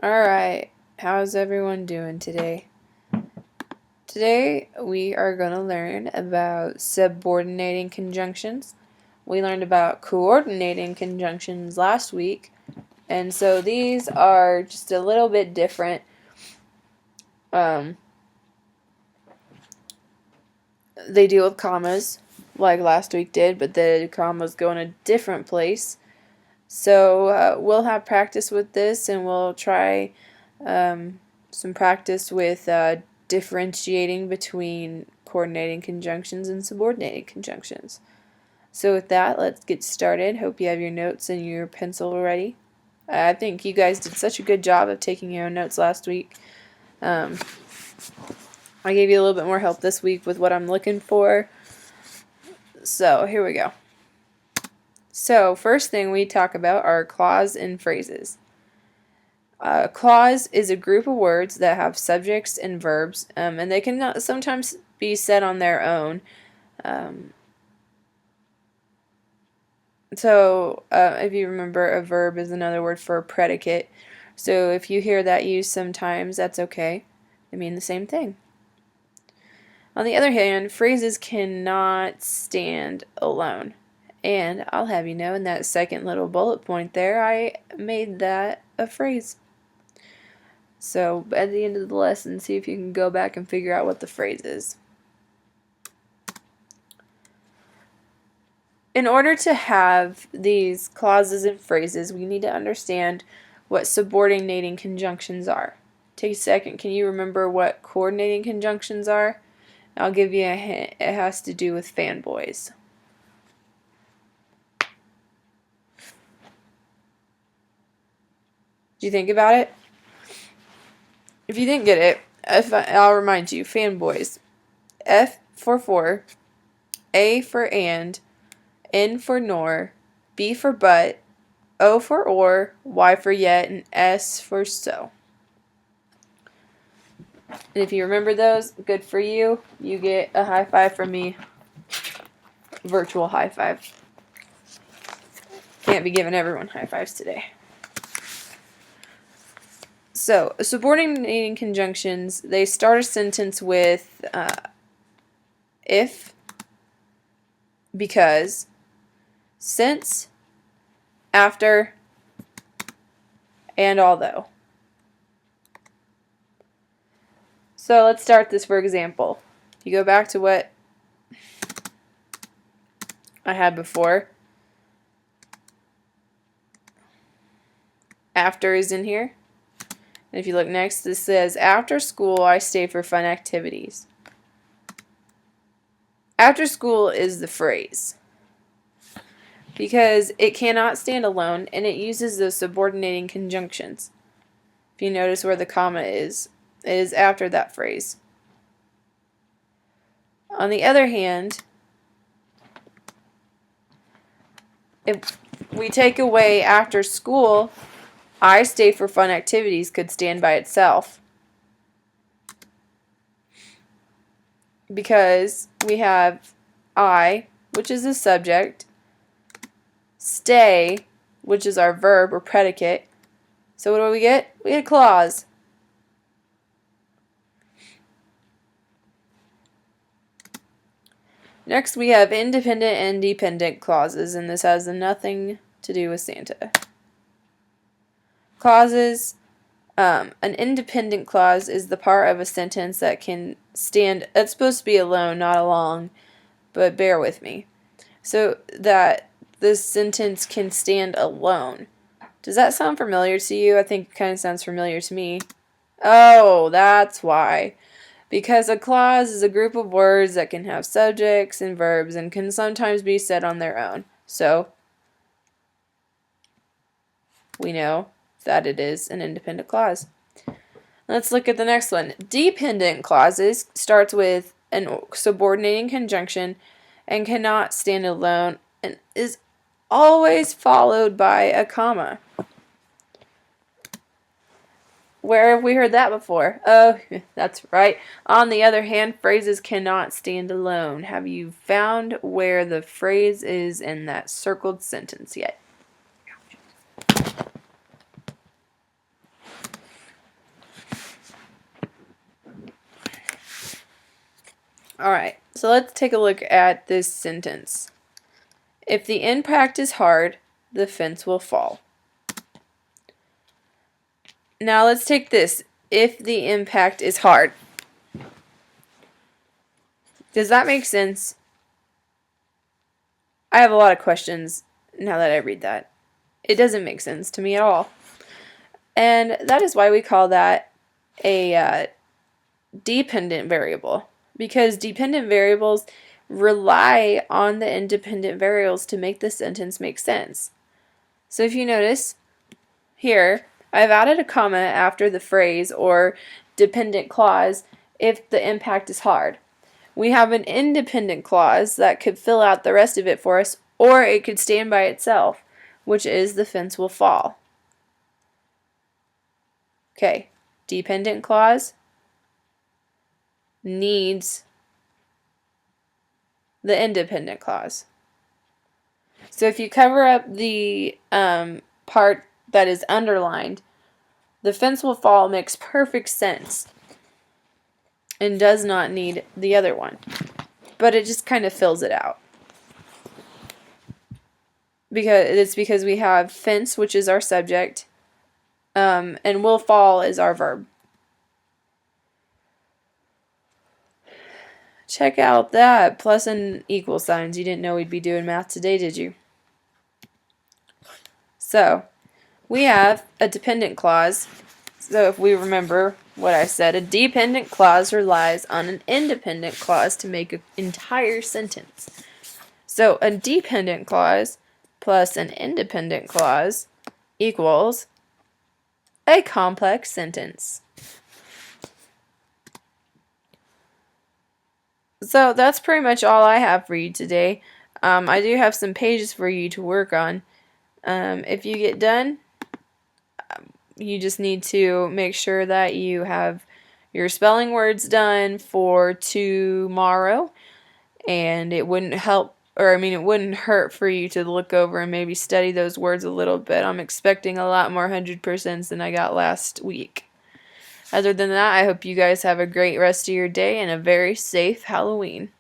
Alright, how's everyone doing today? Today we are going to learn about subordinating conjunctions. We learned about coordinating conjunctions last week, and so these are just a little bit different. They deal with commas, like last week did, but the commas go in a different place. So we'll have practice with this, and we'll try some practice with differentiating between coordinating conjunctions and subordinating conjunctions. So with that, let's get started. Hope you have your notes and your pencil ready. I think you guys did such a good job of taking your own notes last week. I gave you a little bit more help this week with what I'm looking for. So here we go. So first thing we talk about are clause and phrases. A clause is a group of words that have subjects and verbs, and they can sometimes be said on their own. If you remember, a verb is another word for a predicate. So if you hear that used sometimes, that's okay. They mean the same thing. On the other hand, phrases cannot stand alone. And I'll have you know, in that second little bullet point there, I made that a phrase. So at the end of the lesson, see if you can go back and figure out what the phrase is. In order to have these clauses and phrases, we need to understand what subordinating conjunctions are. Take a second. Can you remember what coordinating conjunctions are? I'll give you a hint. It has to do with fanboys. Did you think about it? If you didn't get it, I'll remind you. Fanboys. F for, A for and, N for nor, B for but, O for or, Y for yet, and S for so. And if you remember those, good for you. You get a high five from me. Virtual high five. Can't be giving everyone high fives today. So, subordinating conjunctions, they start a sentence with if, because, since, after, and although. So let's start this for example. You go back to what I had before. After is in here. And if you look next, this says, after school I stay for fun activities. After school is the phrase, because it cannot stand alone, and it uses those subordinating conjunctions. If you notice where the comma is, it is after that phrase. On the other hand, if we take away after school, I stay for fun activities could stand by itself. Because we have I, which is the subject, stay, which is our verb or predicate. So what do we get? We get a clause. Next we have independent and dependent clauses, and this has nothing to do with Santa. Clauses. An independent clause is the part of a sentence that can stand, that's supposed to be alone, not along, but bear with me. So that this sentence can stand alone. Does that sound familiar to you? I think it kind of sounds familiar to me. Oh, that's why. Because a clause is a group of words that can have subjects and verbs and can sometimes be said on their own. So, we know that it is an independent clause. Let's look at the next one. Dependent clauses starts with an subordinating conjunction and cannot stand alone and is always followed by a comma. Where have we heard that before? Oh, that's right. On the other hand, phrases cannot stand alone. Have you found where the phrase is in that circled sentence yet? Alright, so let's take a look at this sentence. If the impact is hard, the fence will fall. Now let's take this. If the impact is hard. Does that make sense? I have a lot of questions now that I read that. It doesn't make sense to me at all. And that is why we call that a dependent variable. Because dependent variables rely on the independent variables to make the sentence make sense. So if you notice here, I've added a comma after the phrase or dependent clause if the impact is hard. We have an independent clause that could fill out the rest of it for us, or it could stand by itself, which is the fence will fall. Okay, dependent clause needs the independent clause. So if you cover up the part that is underlined, the fence will fall makes perfect sense and does not need the other one. But it just kind of fills it out. Because we have fence, which is our subject, and will fall is our verb. Check out that. Plus and equal signs. You didn't know we'd be doing math today, did you? So, we have a dependent clause. So if we remember what I said, a dependent clause relies on an independent clause to make an entire sentence. So a dependent clause plus an independent clause equals a complex sentence. So that's pretty much all I have for you today. I do have some pages for you to work on. If you get done, you just need to make sure that you have your spelling words done for tomorrow, and it wouldn't hurt for you to look over and maybe study those words a little bit. I'm expecting a lot more 100% than I got last week. Other than that, I hope you guys have a great rest of your day and a very safe Halloween.